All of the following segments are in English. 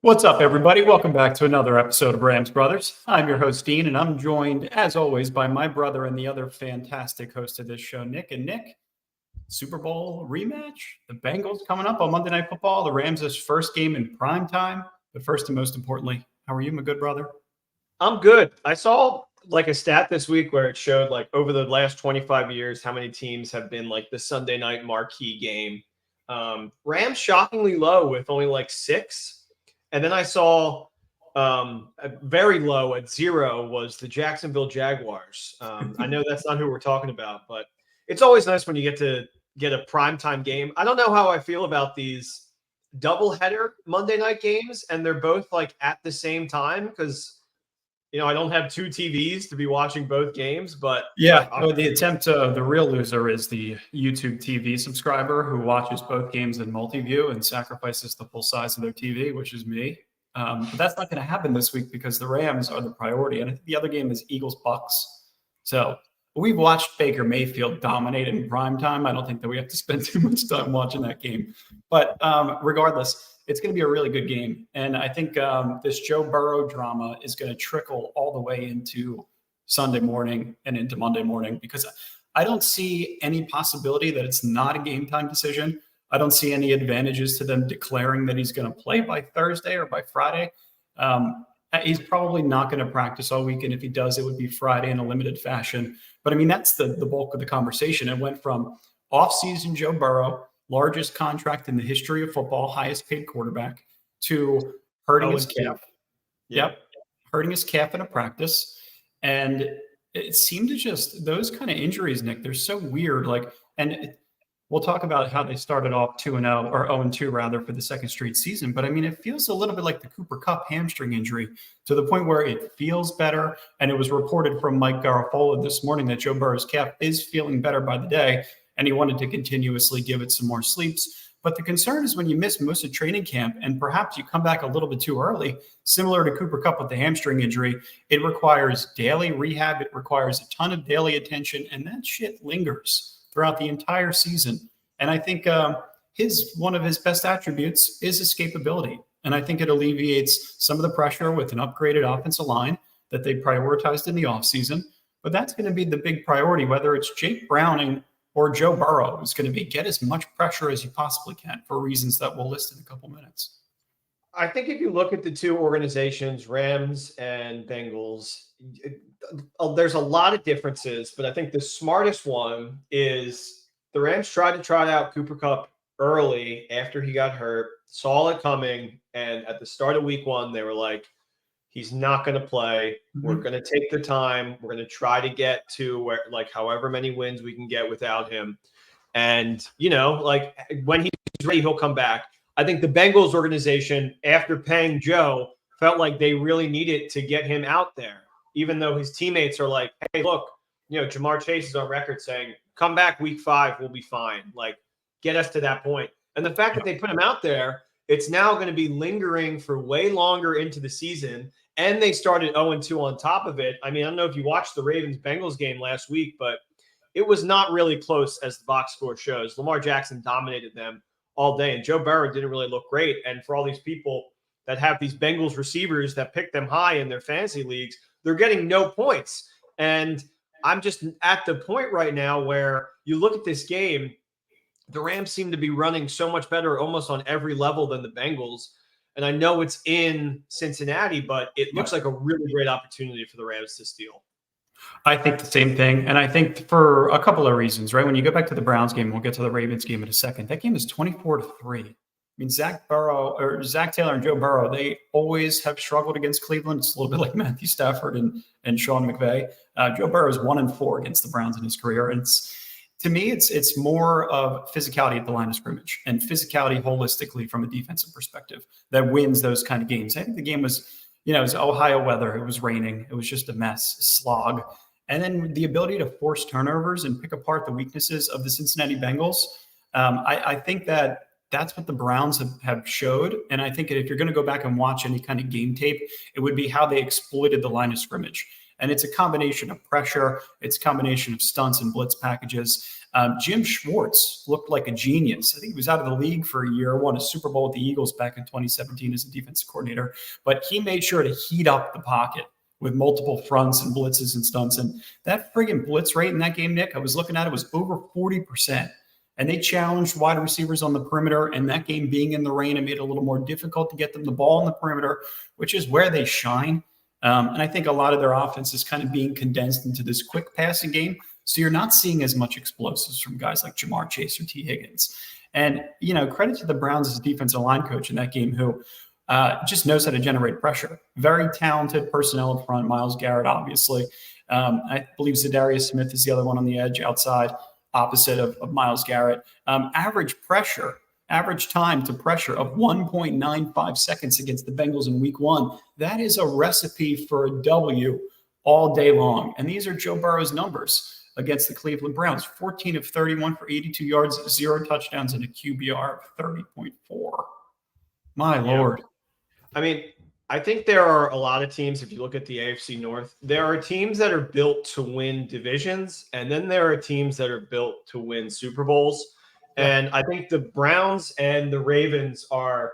What's up, everybody? Welcome back to another episode of Rams Brothers. I'm your host, Dean, and I'm joined, as always, by my brother and the other fantastic host of this show, Nick. And Nick, Super Bowl rematch. The Bengals coming up on Monday Night Football. The Rams' first game in prime time. But first and most importantly, how are you, my good brother? I'm good. I saw like a stat this week where it showed like over the last 25 years how many teams have been like the Sunday night marquee game. Rams shockingly low with only like 6. And then I saw very low at 0 was the Jacksonville Jaguars. I know that's not who we're talking about, but it's always nice when you get to get a primetime game. I don't know how I feel about these doubleheader Monday night games, and they're both like at the same time because I don't have 2 TVs to be watching both games, but yeah, the attempt the real loser is the YouTube TV subscriber who watches both games in multi-view and sacrifices the full size of their TV, which is me. But that's not going to happen this week because the Rams are the priority. And I think the other game is Eagles-Bucks. So we've watched Baker Mayfield dominate in prime time. I don't think that we have to spend too much time watching that game. But regardless, it's going to be a really good game. And I think this Joe Burrow drama is going to trickle all the way into Sunday morning and into Monday morning because I don't see any possibility that it's not a game time decision. I don't see any advantages to them declaring that he's going to play by Thursday or by Friday. He's probably not going to practice all weekend. If he does, it would be Friday in a limited fashion. But I mean, that's the bulk of the conversation. It went from off-season Joe Burrow, largest contract in the history of football, highest paid quarterback, to hurting his calf. Yep. Hurting his calf in a practice. And it seemed to just, those kind of injuries, Nick, they're so weird. We'll talk about how they started off 2-0 or 0-2 rather for the second straight season. But I mean, it feels a little bit like the Cooper Kupp hamstring injury to the point where it feels better. And it was reported from Mike Garafolo this morning that Joe Burrow's calf is feeling better by the day. And he wanted to continuously give it some more sleeps. But the concern is when you miss most of training camp and perhaps you come back a little bit too early, similar to Cooper Kupp with the hamstring injury, it requires daily rehab. It requires a ton of daily attention. And that shit lingers throughout the entire season. And I think one of his best attributes is escapability. And I think it alleviates some of the pressure with an upgraded offensive line that they prioritized in the offseason. But that's going to be the big priority, whether it's Jake Browning or Joe Burrow is going to be get as much pressure as you possibly can for reasons that we'll list in a couple minutes. I think if you look at the two organizations, Rams and Bengals, there's a lot of differences, but I think the smartest one is the Rams tried to trot out Cooper Kupp early after he got hurt, saw it coming, and at the start of week 1, they were like, he's not going to play. Mm-hmm. We're going to take the time. We're going to try to get to where, like, however many wins we can get without him. And, like, when he's ready, he'll come back. I think the Bengals organization, after paying Joe, felt like they really needed to get him out there, even though his teammates are like, hey, look, Jamar Chase is on record saying, come back week 5, we'll be fine. Like, get us to that point. And the fact that they put him out there, it's now going to be lingering for way longer into the season. And they started 0-2 on top of it. I mean, I don't know if you watched the Ravens-Bengals game last week, but it was not really close as the box score shows. Lamar Jackson dominated them all day, and Joe Burrow didn't really look great. And for all these people that have these Bengals receivers that pick them high in their fantasy leagues, they're getting no points. And I'm just at the point right now where you look at this game, the Rams seem to be running so much better almost on every level than the Bengals. And I know it's in Cincinnati, but it looks like a really great opportunity for the Rams to steal. I think the same thing. And I think for a couple of reasons, right? When you go back to the Browns game, we'll get to the Ravens game in a second. That game is 24-3. I mean, Zach Taylor and Joe Burrow, they always have struggled against Cleveland. It's a little bit like Matthew Stafford and Sean McVay. Joe Burrow is 1-4 against the Browns in his career. And to me, it's more of physicality at the line of scrimmage and physicality holistically from a defensive perspective that wins those kind of games. I think the game was, it was Ohio weather. It was raining. It was just a mess, a slog. And then the ability to force turnovers and pick apart the weaknesses of the Cincinnati Bengals. I think that's what the Browns have showed. And I think if you're going to go back and watch any kind of game tape, it would be how they exploited the line of scrimmage. And it's a combination of pressure. It's a combination of stunts and blitz packages. Jim Schwartz looked like a genius. I think he was out of the league for a year, won a Super Bowl with the Eagles back in 2017 as a defensive coordinator, but he made sure to heat up the pocket with multiple fronts and blitzes and stunts. And that friggin' blitz rate in that game, Nick, I was looking at it, was over 40%. And they challenged wide receivers on the perimeter. And that game being in the rain, it made it a little more difficult to get them the ball on the perimeter, which is where they shine. And I think a lot of their offense is kind of being condensed into this quick passing game. So you're not seeing as much explosives from guys like Jamar Chase or T. Higgins. And, credit to the Browns' defensive line coach in that game who just knows how to generate pressure. Very talented personnel up front. Myles Garrett, obviously. I believe Zadarius Smith is the other one on the edge outside, opposite of Myles Garrett. Average time to pressure of 1.95 seconds against the Bengals in week 1. That is a recipe for a W all day long. And these are Joe Burrow's numbers against the Cleveland Browns. 14 of 31 for 82 yards, 0 touchdowns, and a QBR of 30.4. My Lord. I mean, I think there are a lot of teams, if you look at the AFC North, there are teams that are built to win divisions, and then there are teams that are built to win Super Bowls. Yeah. And I think the Browns and the Ravens are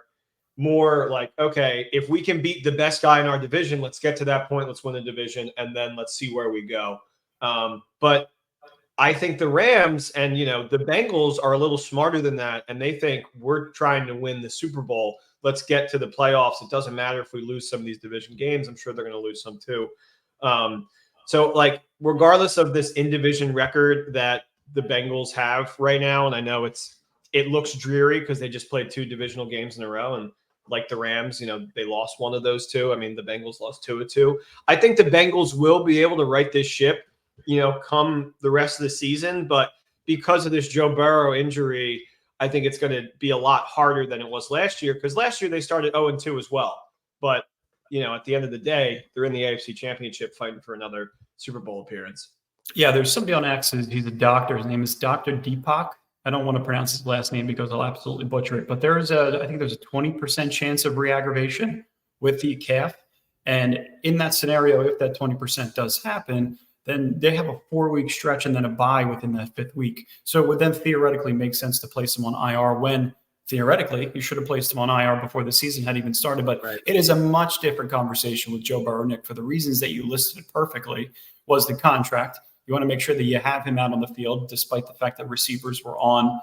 more like, okay, if we can beat the best guy in our division, let's get to that point, let's win the division, and then let's see where we go. But I think the Rams and, the Bengals are a little smarter than that, and they think we're trying to win the Super Bowl. Let's get to the playoffs. It doesn't matter if we lose some of these division games. I'm sure they're going to lose some too. So, regardless of this in-division record that the Bengals have right now, and I know it looks dreary because they just played 2 divisional games in a row, and like the Rams, they lost one of those 2. I mean, the Bengals lost 2 of 2. I think the Bengals will be able to right this ship, come the rest of the season, but because of this Joe Burrow injury, I think it's going to be a lot harder than it was last year, because last year they started 0-2 as well. But, at the end of the day, they're in the AFC Championship fighting for another Super Bowl appearance. Yeah, there's somebody on X. He's a doctor. His name is Dr. Deepak. I don't want to pronounce his last name because I'll absolutely butcher it. But I think there's a 20% chance of re-aggravation with the calf. And in that scenario, if that 20% does happen, then they have a 4-week stretch and then a bye within that 5th week. So it would then theoretically make sense to place him on IR when theoretically you should have placed him on IR before the season had even started. But It is a much different conversation with Joe Burrow, Nick, for the reasons that you listed perfectly. Was the contract. You want to make sure that you have him out on the field, despite the fact that receivers were on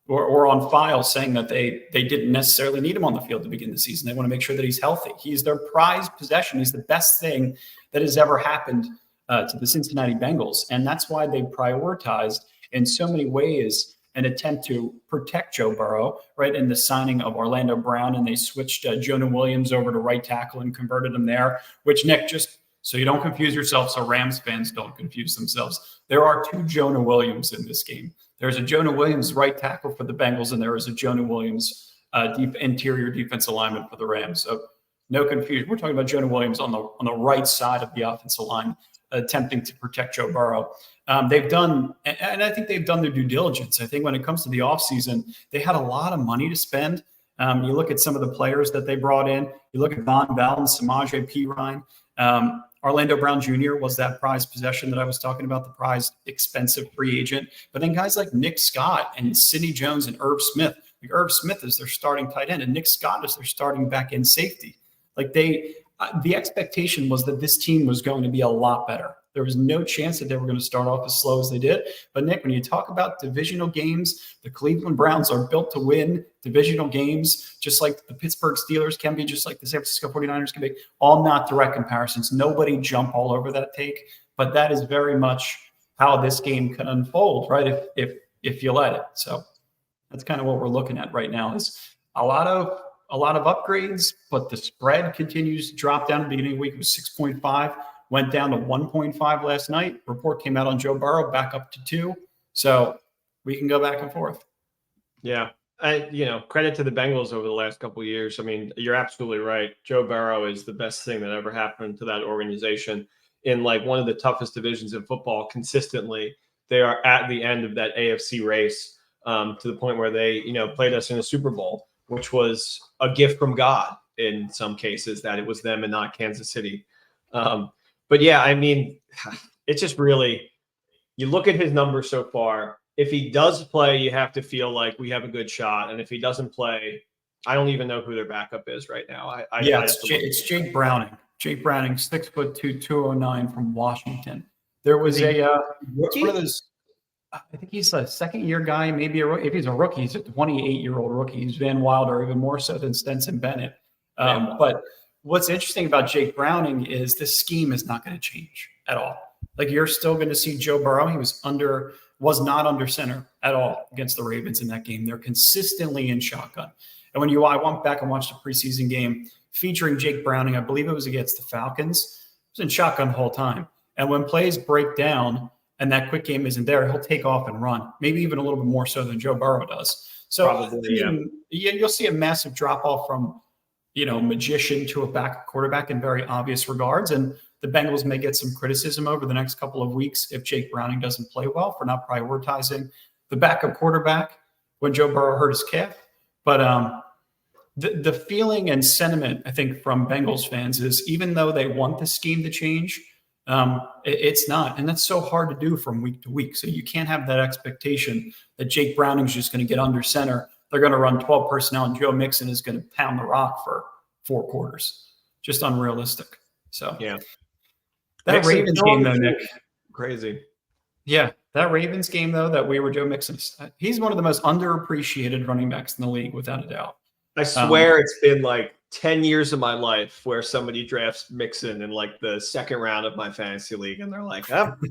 file saying that they didn't necessarily need him on the field to begin the season. They want to make sure that he's healthy. He's their prized possession. He's the best thing that has ever happened to the Cincinnati Bengals. And that's why they prioritized in so many ways an attempt to protect Joe Burrow, right, in the signing of Orlando Brown. And they switched Jonah Williams over to right tackle and converted him there, which, Nick, just so you don't confuse yourself, so Rams fans don't confuse themselves. There are 2 Jonah Williams in this game. There's a Jonah Williams right tackle for the Bengals, and there is a Jonah Williams deep interior defensive lineman for the Rams. So no confusion. We're talking about Jonah Williams on the right side of the offensive line, attempting to protect Joe Burrow. They've done, and I think they've done their due diligence. I think when it comes to the offseason, they had a lot of money to spend. You look at some of the players that they brought in. You look at Von Bell and Samaje Perine. Orlando Brown Jr. was that prized possession that I was talking about, the prized expensive free agent. But then guys like Nick Scott and Sidney Jones and Irv Smith. Like Irv Smith is their starting tight end, and Nick Scott is their starting back end safety. Like the expectation was that this team was going to be a lot better. There was no chance that they were going to start off as slow as they did. But Nick, when you talk about divisional games, the Cleveland Browns are built to win divisional games, just like the Pittsburgh Steelers can be, just like the San Francisco 49ers can be. All not direct comparisons. Nobody jump all over that take. But that is very much how this game can unfold, right? If you let it. So that's kind of what we're looking at right now, is a lot of upgrades, but the spread continues to drop down. At the beginning of the week, it was 6.5. Went down to 1.5 last night. Report came out on Joe Burrow, back up to 2. So we can go back and forth. Yeah. Credit to the Bengals over the last couple of years. I mean, you're absolutely right. Joe Burrow is the best thing that ever happened to that organization in one of the toughest divisions in football. Consistently, they are at the end of that AFC race, to the point where they, played us in a Super Bowl, which was a gift from God in some cases, that it was them and not Kansas City. But yeah, I mean, it's just really, you look at his numbers so far. If he does play, you have to feel like we have a good shot. And if he doesn't play, I don't even know who their backup is right now. I It's Jake Browning. Jake Browning, 6'2", 209 from Washington. There was one of those. I think he's a second-year guy, maybe if he's a rookie, he's a 28-year-old rookie. He's Van Wilder, even more so than Stenson Bennett. But what's interesting about Jake Browning is this scheme is not going to change at all. Like, you're still going to see Joe Burrow. He was not under center at all against the Ravens in that game. They're consistently in shotgun. And I went back and watched a preseason game featuring Jake Browning, I believe it was against the Falcons. He was in shotgun the whole time. And when plays break down and that quick game isn't there, he'll take off and run, maybe even a little bit more so than Joe Burrow does. So probably, you'll see a massive drop-off from, magician to a backup quarterback in very obvious regards. And the Bengals may get some criticism over the next couple of weeks if Jake Browning doesn't play well for not prioritizing the backup quarterback when Joe Burrow hurt his calf. But the feeling and sentiment, I think, from Bengals fans is, even though they want the scheme to change, it's not. And that's so hard to do from week to week. So you can't have that expectation that Jake Browning's just going to get under center. They're going to run 12 personnel and Joe Mixon is going to pound the rock for 4 quarters. Just unrealistic. So yeah. That Mixon Ravens game, though, Nick. Crazy. Yeah, that Ravens game, though, that we were Joe Mixon, he's one of the most underappreciated running backs in the league, without a doubt. I swear it's been like 10 years of my life where somebody drafts Mixon in like the second round of my fantasy league, and they're like, it's probably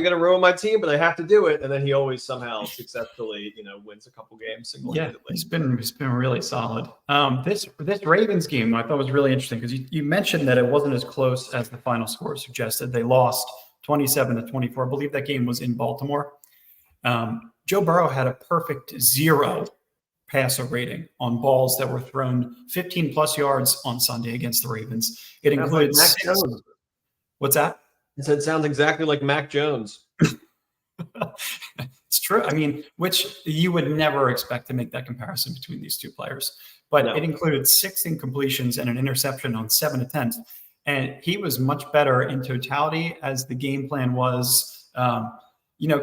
going to ruin my team, but I have to do it. And then he always somehow successfully, wins a couple games single-handedly. Yeah, he's been really solid. This Ravens game I thought was really interesting because you mentioned that it wasn't as close as the final score suggested. They lost 27-24. I believe that game was in Baltimore. Joe Burrow had a perfect 0 passer rating on balls that were thrown 15 plus yards on Sunday against the Ravens. It includes Mac Jones. What's that? It sounds exactly like Mac Jones. It's true. I mean, which you would never expect to make that comparison between these two players. But It included 6 incompletions and an interception on 7 attempts. And he was much better in totality as the game plan was,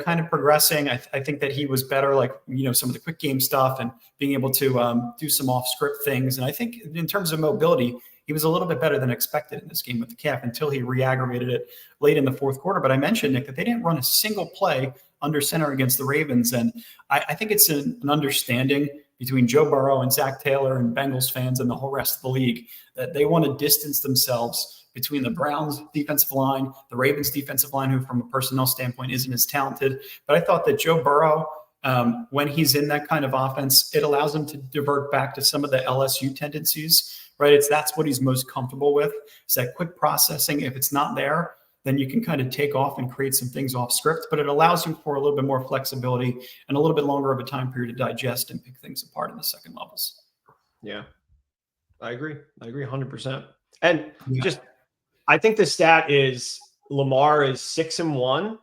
kind of progressing. I think that he was better, like, some of the quick game stuff and being able to do some off script things. And I think in terms of mobility, he was a little bit better than expected in this game with the calf until he re-aggravated it late in the fourth quarter. But I mentioned, Nick, that they didn't run a single play under center against the Ravens. And I think it's an understanding between Joe Burrow and Zach Taylor and Bengals fans and the whole rest of the league that they want to distance themselves between the Browns defensive line, the Ravens defensive line, who from a personnel standpoint isn't as talented. But I thought that Joe Burrow, when he's in that kind of offense, it allows him to divert back to some of the LSU tendencies, right? That's what he's most comfortable with. It's that quick processing. If it's not there, then you can kind of take off and create some things off script, but it allows you for a little bit more flexibility and a little bit longer of a time period to digest and pick things apart in the second levels. Yeah, I agree 100%. And I think the stat is Lamar is 6-1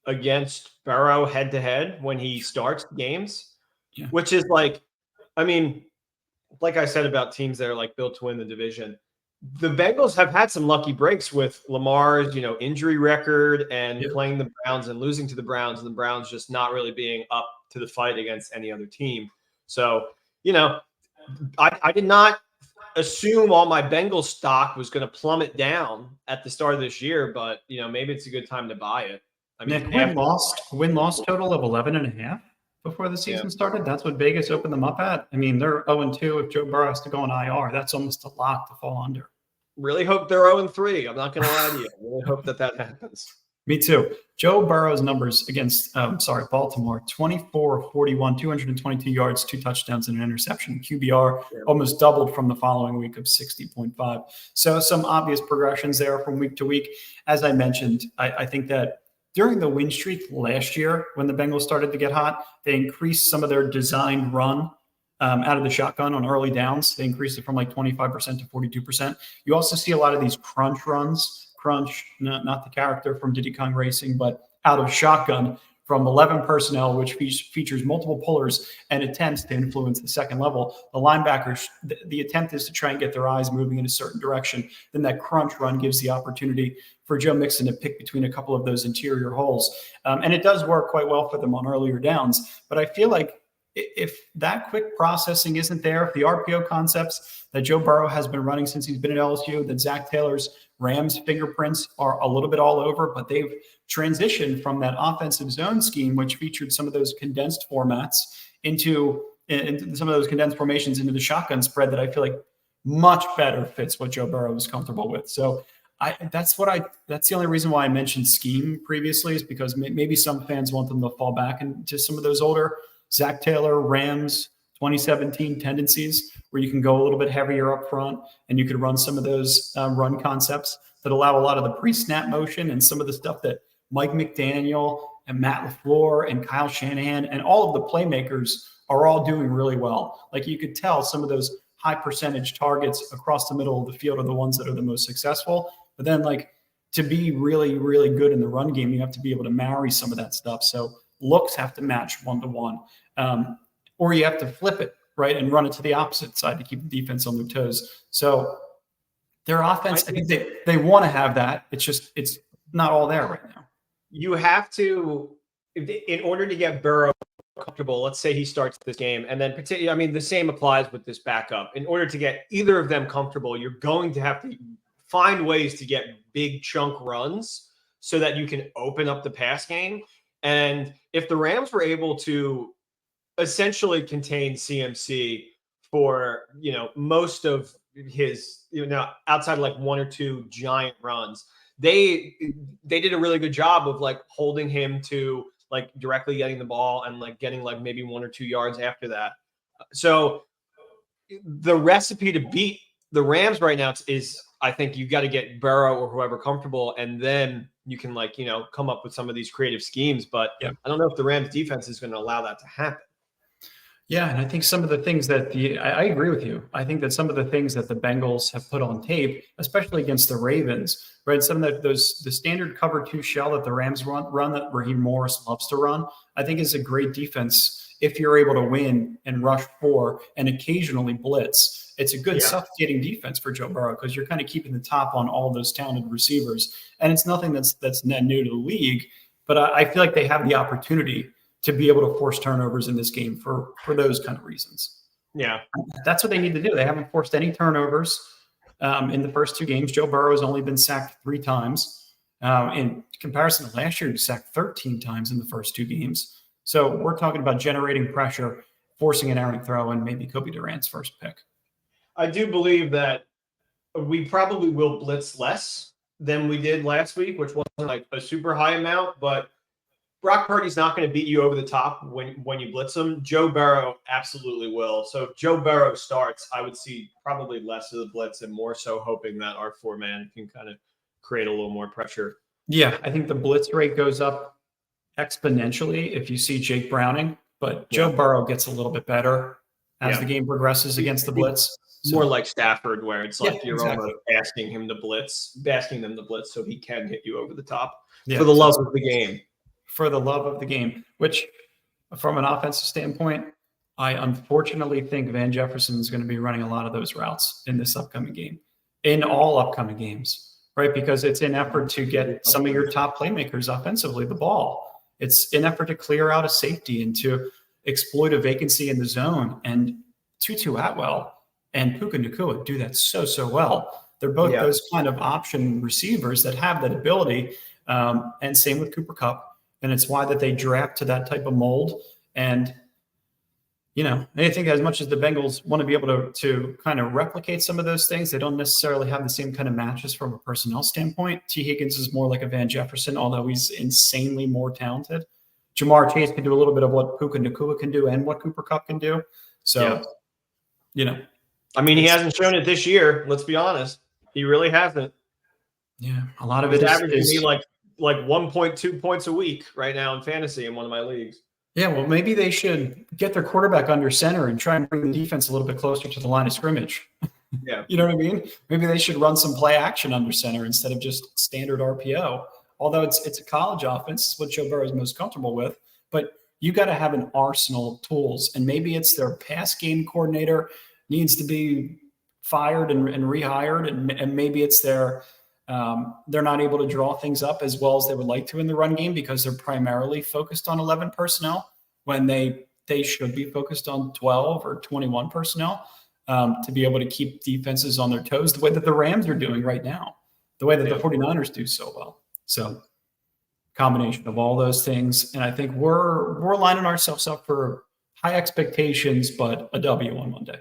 against Burrow head to head when he starts games, which is like I said about teams that are like built to win the division, the Bengals have had some lucky breaks with Lamar's, injury record and playing the Browns and losing to the Browns, and the Browns just not really being up to the fight against any other team. So, I did not assume all my Bengals stock was going to plummet down at the start of this year, but maybe it's a good time to buy it. I mean, Nick, win-loss total of 11.5 before the season started. That's what Vegas opened them up at. I mean, they're 0-2. If Joe Burrow has to go on IR, that's almost a lock to fall under. Really hope they're 0-3. I'm not going to lie to you. I really hope that happens. Me too. Joe Burrow's numbers against, Baltimore, 24-41, 222 yards, 2 touchdowns, and an interception. QBR almost doubled from the following week of 60.5. So some obvious progressions there from week to week. As I mentioned, I think that during the win streak last year, when the Bengals started to get hot, they increased some of their designed run out of the shotgun on early downs. They increased it from like 25% to 42%. You also see a lot of these crunch runs. Crunch, not the character from Diddy Kong Racing, but out of shotgun from 11 personnel, which features multiple pullers and attempts to influence the second level. The linebackers, the attempt is to try and get their eyes moving in a certain direction. Then that crunch run gives the opportunity for Joe Mixon to pick between a couple of those interior holes. And it does work quite well for them on earlier downs. But I feel like if that quick processing isn't there, if the RPO concepts that Joe Burrow has been running since he's been at LSU, that Zach Taylor's Rams fingerprints are a little bit all over, but they've transitioned from that offensive zone scheme, which featured some of those condensed formats, into some of those condensed formations into the shotgun spread that I feel like much better fits what Joe Burrow is comfortable with. So that's the only reason why I mentioned scheme previously, is because maybe some fans want them to fall back into some of those older Zach Taylor, Rams, 2017 tendencies, where you can go a little bit heavier up front and you could run some of those run concepts that allow a lot of the pre-snap motion and some of the stuff that Mike McDaniel and Matt LaFleur and Kyle Shanahan and all of the playmakers are all doing really well. Like, you could tell some of those high percentage targets across the middle of the field are the ones that are the most successful. But then, like, to be really, really good in the run game, you have to be able to marry some of that stuff. So looks have to match 1-to-1. Or you have to flip it, right, and run it to the opposite side to keep the defense on their toes. So their offense, I think they want to have that. It's not all there right now. You have to, in order to get Burrow comfortable, let's say he starts this game, and then particularly, I mean, the same applies with this backup. In order to get either of them comfortable, you're going to have to find ways to get big chunk runs so that you can open up the pass game. And if the Rams were able to essentially contain CMC for, most of his, outside like one or two giant runs, they did a really good job of like holding him to like directly getting the ball and like getting like maybe 1 or 2 yards after that. So the recipe to beat the Rams right now is, I think you got to get Burrow or whoever comfortable, and then you can come up with some of these creative schemes. But yeah, I don't know if the Rams defense is going to allow that to happen. Yeah, and I think some of the things that I agree with you. I think that some of the things that the Bengals have put on tape, especially against the Ravens, right? Some of the standard cover 2 shell that the Rams run that Raheem Morris loves to run, I think is a great defense if you're able to win and rush 4 and occasionally blitz. It's a good suffocating defense for Joe Burrow because you're kind of keeping the top on all those talented receivers. And it's nothing that's net new to the league, but I feel like they have the opportunity to be able to force turnovers in this game for those kind of reasons. Yeah. That's what they need to do. They haven't forced any turnovers in the first 2 games. Joe Burrow has only been sacked 3 times. In comparison to last year, he sacked 13 times in the first 2 games. So we're talking about generating pressure, forcing an errant throw, and maybe Kobe Durant's first pick. I do believe that we probably will blitz less than we did last week, which wasn't like a super high amount, but Brock Purdy's not going to beat you over the top when you blitz him. Joe Burrow absolutely will. So if Joe Burrow starts, I would see probably less of the blitz and more so hoping that our 4-man can kind of create a little more pressure. Yeah, I think the blitz rate goes up exponentially if you see Jake Browning, but Joe Burrow gets a little bit better as the game progresses against the blitz. More like Stafford, where it's like you're almost asking them to blitz so he can hit you over the top for the love of the game. For the love of the game, which from an offensive standpoint, I unfortunately think Van Jefferson is going to be running a lot of those routes in this upcoming game, in all upcoming games, right? Because it's an effort to get some of your top playmakers offensively the ball. It's an effort to clear out a safety and to exploit a vacancy in the zone. And Tutu Atwell and Puka Nacua do that so well. They're both those kind of option receivers that have that ability. And same with Cooper Kupp. And it's why that they draft to that type of mold. And, I think as much as the Bengals want to be able to kind of replicate some of those things, they don't necessarily have the same kind of matches from a personnel standpoint. T. Higgins is more like a Van Jefferson, although he's insanely more talented. Jamar Chase can do a little bit of what Puka Nacua can do and what Cooper Kupp can do. So, I mean, he hasn't shown it this year. Let's be honest. He really hasn't. Yeah, a lot of it is averaging me like 1.2 points a week right now in fantasy in one of my leagues. Yeah, well, maybe they should get their quarterback under center and try and bring the defense a little bit closer to the line of scrimmage. Yeah. You know what I mean? Maybe they should run some play action under center instead of just standard RPO. although it's a college offense, it's what Joe Burrow is most comfortable with, but you got to have an arsenal of tools. And maybe it's their pass game coordinator needs to be fired and rehired. And maybe it's they're not able to draw things up as well as they would like to in the run game because they're primarily focused on 11 personnel when they should be focused on 12 or 21 personnel to be able to keep defenses on their toes the way that the Rams are doing right now, the way that the 49ers do so well. So combination of all those things. And I think we're lining ourselves up for high expectations, but a W on Monday.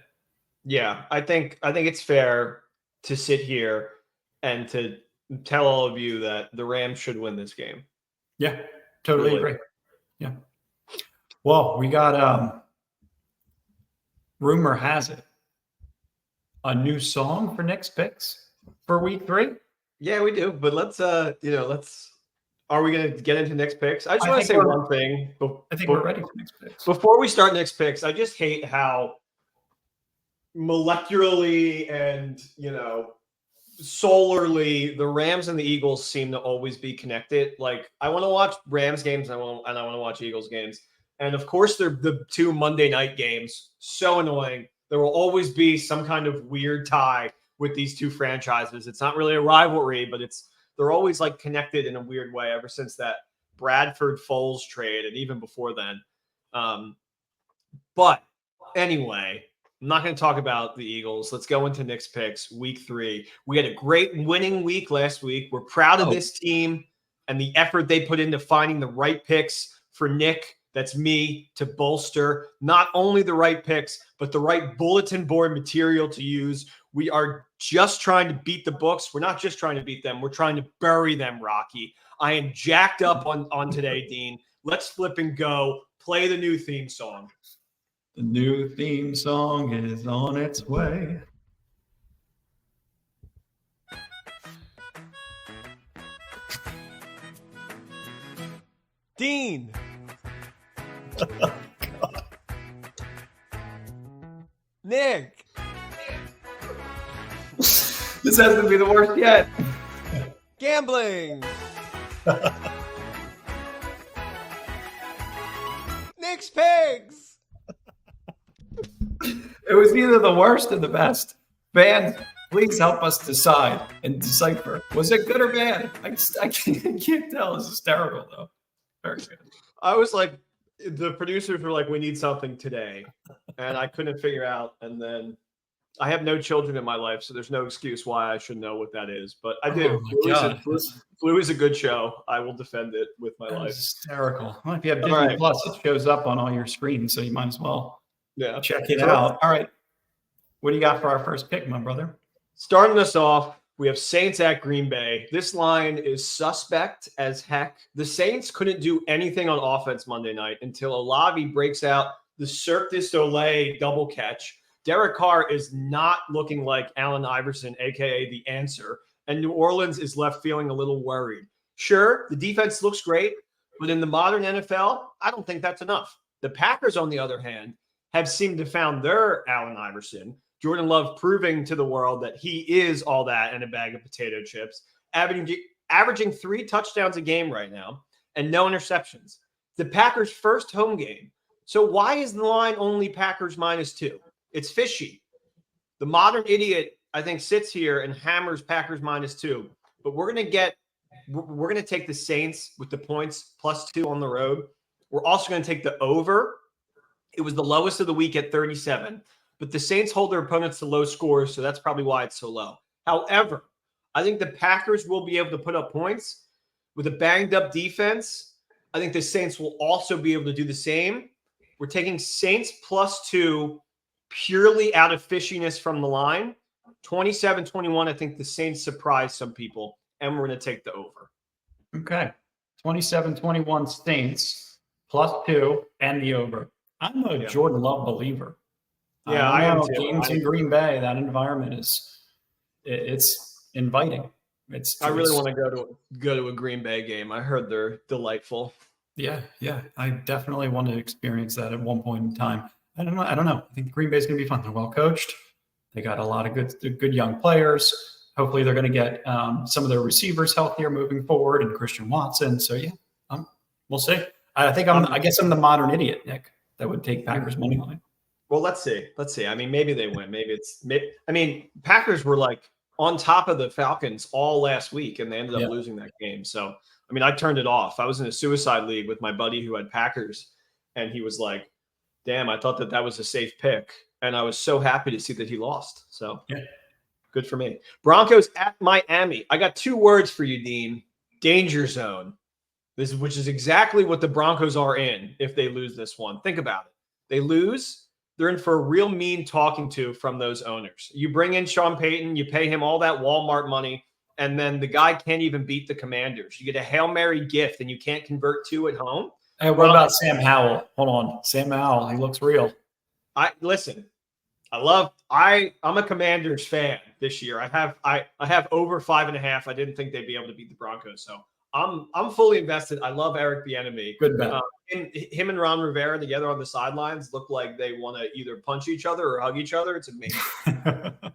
Yeah, I think it's fair to sit here and to tell all of you that the Rams should win this game. Yeah, totally agree. Yeah. Well, we got rumor has it a new song for Nick's picks for week 3. Yeah, we do. But let's are we going to get into Nick's picks? I just want to say one thing. I think we're ready for Nick's picks. Before we start Nick's picks, I just hate how molecularly and solarly the Rams and the Eagles seem to always be connected. Like I want to watch Rams games and I want to watch Eagles games. And of course they're the 2 Monday night games. So annoying. There will always be some kind of weird tie with these 2 franchises. It's not really a rivalry, but they're always like connected in a weird way ever since that Bradford Foles trade and even before then. But anyway, I'm not going to talk about the Eagles. Let's go into Nick's picks, week 3. We had a great winning week last week. We're proud of this team and the effort they put into finding the right picks for Nick. That's me to bolster not only the right picks, but the right bulletin board material to use. We are just trying to beat the books. We're not just trying to beat them. We're trying to bury them, Rocky. I am jacked up on today, Dean. Let's flip and go. Play the new theme song. The new theme song is on its way. Dean. Oh, God. Nick. This has to be the worst yet. Gambling. Nick's Pigs. It was either the worst or the best. Fans, please help us decide and decipher. Was it good or bad? I can't tell. It's hysterical, though. Very good. I was like, the producers were like, we need something today. And I couldn't figure out. And then I have no children in my life, so there's no excuse why I should know what that is. But I do. Flu is a good show. I will defend it with my life. Hysterical. Well, if you have Disney Plus, it shows up on all your screens, so you might as well check it out. All right. What do you got for our first pick, my brother? Starting us off, we have Saints at Green Bay. This line is suspect as heck. The Saints couldn't do anything on offense Monday night until Olave breaks out the Cirque du Soleil double catch. Derek Carr is not looking like Allen Iverson, a.k.a. the answer, and New Orleans is left feeling a little worried. Sure, the defense looks great, but in the modern NFL, I don't think that's enough. The Packers, on the other hand, have seemed to found their Allen Iverson. Jordan Love proving to the world that he is all that and a bag of potato chips, averaging 3 touchdowns a game right now and no interceptions. The Packers' first home game. So why is the line only Packers -2? It's fishy. The modern idiot, I think, sits here and hammers Packers -2. But we're going to take the Saints with the points +2 on the road. We're also going to take the over. It was the lowest of the week at 37. But the Saints hold their opponents to low scores, so that's probably why it's so low. However, I think the Packers will be able to put up points with a banged-up defense. I think the Saints will also be able to do the same. We're taking Saints +2 purely out of fishiness from the line. 27-21, I think the Saints surprise some people, and we're going to take the over. Okay. 27-21 Saints +2 and the over. I'm a Jordan Love believer. Yeah, I am too. Games in Green Bay, that environment it's inviting. I really want to go to a Green Bay game. I heard they're delightful. Yeah. I definitely want to experience that at one point in time. I don't know. I think Green Bay's going to be fun. They're well coached. They got a lot of good young players. hopefully they're going to get some of their receivers healthier moving forward, and Christian Watson. So yeah, we'll see. I guess I'm the modern idiot, Nick, that would take Packers money line. Well, let's see. Let's see. I mean, maybe they win. Packers were like on top of the Falcons all last week, and they ended up losing that game. So, I mean, I turned it off. I was in a suicide league with my buddy who had Packers, and he was like, damn, I thought that was a safe pick. And I was so happy to see that he lost. So good for me. Broncos at Miami. I got 2 words for you, Dean. Danger zone. Which is exactly what the Broncos are in if they lose this one. Think about it. They lose, they're in for a real mean talking to from those owners. You bring in Sean Payton, you pay him all that Walmart money, and then the guy can't even beat the Commanders. You get a Hail Mary gift, and you can't convert 2 at home. Hey, what about Sam Howell? Hold on. Sam Howell, he looks real. Listen, I'm a Commanders fan this year. I have over 5.5. I didn't think they'd be able to beat the Broncos, so I'm fully invested. I love Eric Bieniemy. Good bet. Him and Ron Rivera together on the sidelines look like they want to either punch each other or hug each other. It's amazing.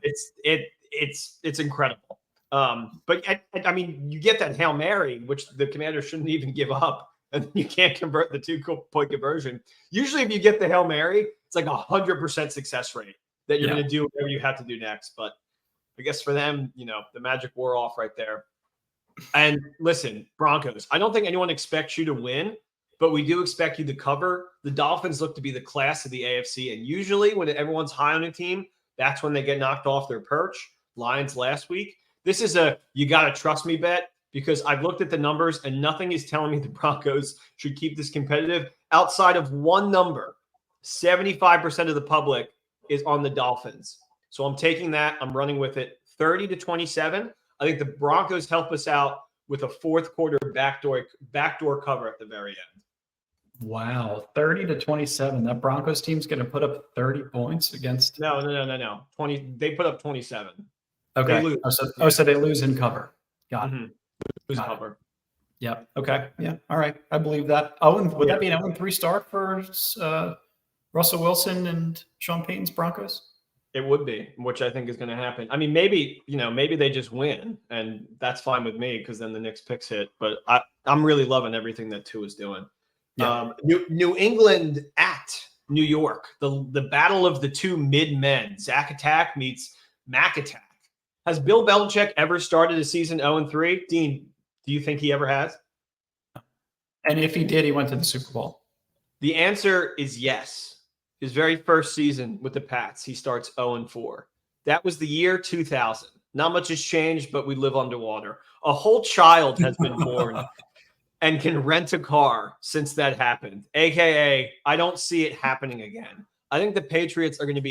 it's incredible. But I mean, you get that Hail Mary, which the Commanders shouldn't even give up, and you can't convert the 2-point conversion. Usually, if you get the Hail Mary, it's like 100% success rate that you're going to do whatever you have to do next. But I guess for them, the magic wore off right there. And listen, Broncos, I don't think anyone expects you to win, but we do expect you to cover. The Dolphins look to be the class of the AFC. And usually when everyone's high on a team, that's when they get knocked off their perch. Lions last week. This is you got to trust me bet, because I've looked at the numbers and nothing is telling me the Broncos should keep this competitive outside of one number. 75% of the public is on the Dolphins. So I'm taking that. I'm running with it. 30-27. I think the Broncos help us out with a fourth quarter backdoor cover at the very end. Wow, 30-27. That Broncos team's going to put up 30 points against. No. 20. They put up 27. Okay. They lose. So they lose in cover. Got it. Lose cover. Yep. Okay. Yeah. All right. I believe that. Would that be an 0-3 start for Russell Wilson and Sean Payton's Broncos? It would be, which I think is going to happen. I mean, maybe they just win, and that's fine with me, because then the Knicks picks hit. But I'm really loving everything that Tua is doing. Yeah. New England at New York, the battle of the 2 mid-men. Zach Attack meets Mac Attack. Has Bill Belichick ever started a season 0-3? Dean, do you think he ever has? And if he did, he went to the Super Bowl. The answer is yes. His very first season with the Pats, he starts 0-4. That was the year 2000. Not much has changed, but we live underwater. A whole child has been born and can rent a car since that happened. AKA, I don't see it happening again. I think the Patriots are going to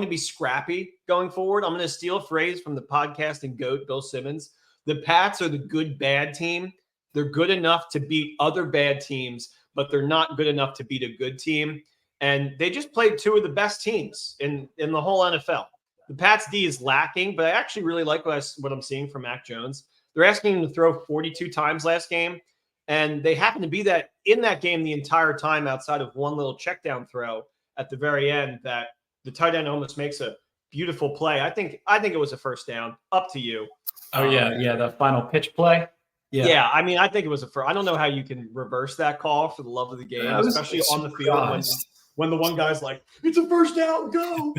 be scrappy going forward. I'm going to steal a phrase from the podcasting GOAT, Bill Simmons. The Pats are the good bad team. They're good enough to beat other bad teams, but they're not good enough to beat a good team. And they just played 2 of the best teams in the whole NFL. The Pats D is lacking, but I actually really like what I'm seeing from Mac Jones. They're asking him to throw 42 times last game, and they happen to be in that game the entire time outside of one little check down throw at the very end that the tight end almost makes a beautiful play. I think it was a first down. Up to you. Oh, yeah, the final pitch play. Yeah, I mean, I think it was a first. I don't know how you can reverse that call for the love of the game, especially on the field when the one guy's like, it's a first down, go.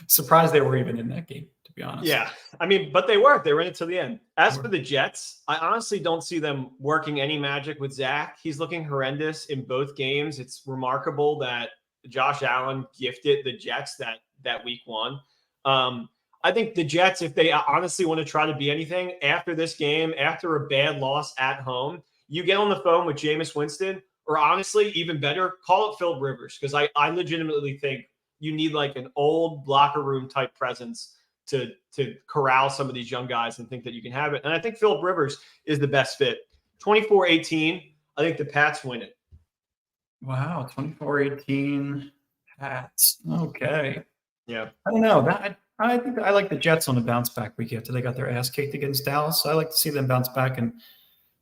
Surprised they were even in that game, to be honest. Yeah, I mean, but they were. They were in it to the end. As for the Jets, I honestly don't see them working any magic with Zach. He's looking horrendous in both games. It's remarkable that Josh Allen gifted the Jets that week 1. I think the Jets, if they honestly want to try to be anything after this game, after a bad loss at home, you get on the phone with Jameis Winston, or honestly, even better, call it Philip Rivers, because I legitimately think you need like an old locker room type presence to corral some of these young guys and think that you can have it. And I think Philip Rivers is the best fit. 24-18, I think the Pats win it. Wow, 24-18 Pats. Okay. Yeah. I don't know. I think I like the Jets on a bounce back week after they got their ass kicked against Dallas. I like to see them bounce back, and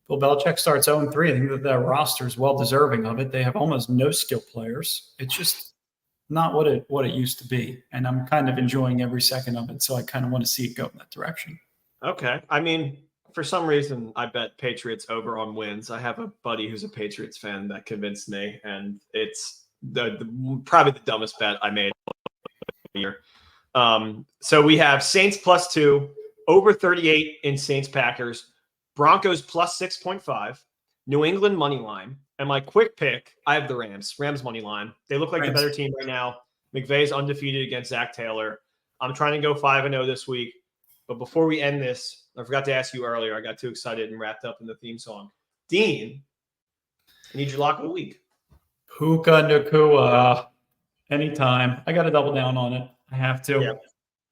Bill Belichick starts 0-3. I think that their roster is well deserving of it. They have almost no skill players. It's just not what it used to be, and I'm kind of enjoying every second of it. So I kind of want to see it go in that direction. Okay. I mean, for some reason, I bet Patriots over on wins. I have a buddy who's a Patriots fan that convinced me, and it's probably the dumbest bet I made here. So we have Saints +2, over 38 in Saints Packers, Broncos +6.5, New England money line, and my quick pick, I have the Rams. Rams money line. They look like the better team right now. McVay's undefeated against Zach Taylor. I'm trying to go 5-0 this week. But before we end this, I forgot to ask you earlier. I got too excited and wrapped up in the theme song. Dean, I need your lock of the week. Puka Nacua. Anytime. I got to double down on it. I have to. Yep,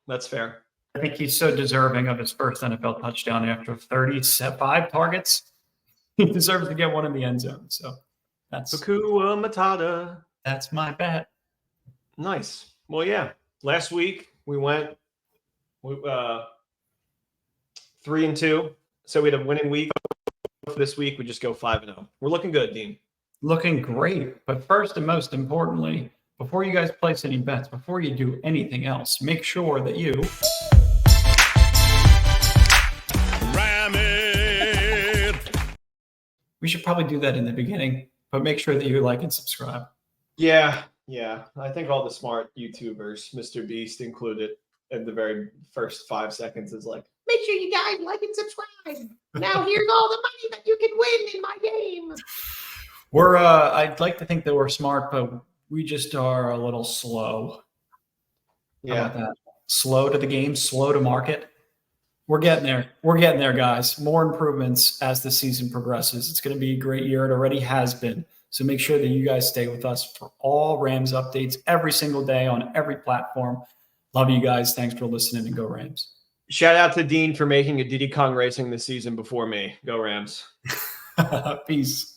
that's fair. I think he's so deserving of his first NFL touchdown after 35 targets. He deserves to get one in the end zone. So that's Nacua Matata. That's my bet. Nice. Well, yeah. Last week we went 3-2. So we had a winning week. This week we just go 5-0. We're looking good, Dean. Looking great. But first and most importantly, before you guys place any bets, before you do anything else, make sure that you ram it. We should probably do that in the beginning, but make sure that you like and subscribe. Yeah. I think all the smart YouTubers, Mr. Beast included, in the very first 5 seconds is like, make sure you guys like and subscribe. Now here's all the money that you can win in my game. I'd like to think that we're smart, but we just are a little slow. Yeah. How about that? Slow to the game, slow to market. We're getting there. We're getting there, guys. More improvements as the season progresses. It's going to be a great year. It already has been. So make sure that you guys stay with us for all Rams updates every single day on every platform. Love you guys. Thanks for listening, and go Rams. Shout out to Dean for making a Diddy Kong Racing this season before me. Go Rams. Peace.